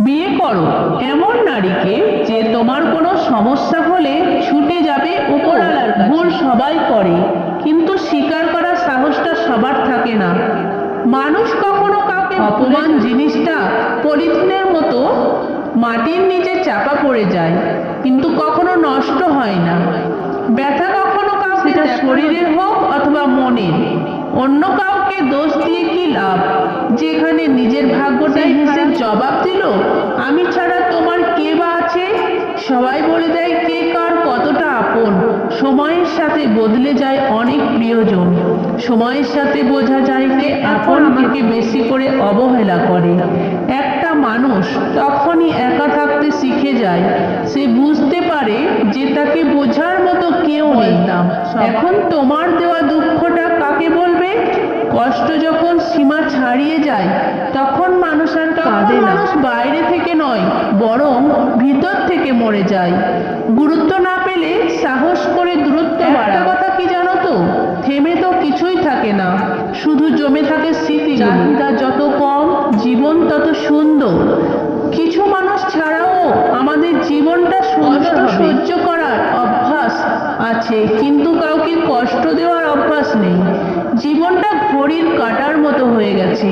বিয়ে করো এমন নারীকে যে তোমার কোনো সমস্যা হলে ছুটে যাবে উপরওয়ালার কাছে। ভুল সবাই করে, কিন্তু স্বীকার করার সাহসটা সবার থাকে না। মানুষ কখনো কাউকে অপমান জিনিসটা পলিথিনের মতো মাটির নিচে চাপা পড়ে যায়, কিন্তু কখনো নষ্ট হয় না। ব্যথা কখনো কাউকে শরীরের হোক অথবা মনের, অন্য কাউকে দোষ দিয়ে কি লাভ, যেখানে নিজের ভাগ্যটাই হেসে জবাব দিল, আমি ছাড়া তোমার কে বা আছে। সবাই বলে দেয় কে কার কতটা আপন। সময়ের সাথে বদলে যায় অনেক প্রিয়জন। সময়ের সাথে বোঝা যায় কে আপন আমাকে বেশি করে অবহেলা করে। একটা মানুষ তখনই একা থাকতে শিখে যায়, সে বুঝতে পারে যে তাকে বোঝার মতো কেউ নেই। এখন তোমার দেওয়া দুঃখটা কাকে বলবে? কষ্ট যখন সীমা ছাড়িয়ে যায় তখন মানুষ আর কাঁদে না। মানুষ বাইরে থেকে নয়, বরং ভিতর থেকে মরে যায়। গুরুত্ব না পেলে সাহস করে দূরত্ব বাড়াও। কথা কি জানো তো, থেমে তো কিছুই থাকে না, শুধু জমে থাকে স্মৃতি। চাহিদা যত কম, জীবন তত সুন্দর। কিছু মানুষ ছাড়াও আমাদের জীবনটা সুন্দর সহ্য করার অভ্যাস আছে, কিন্তু কাউকে কষ্ট দেওয়ার অভ্যাস নেই। জীবনটা ঘড়ির কাঁটার মতো হয়ে গেছে।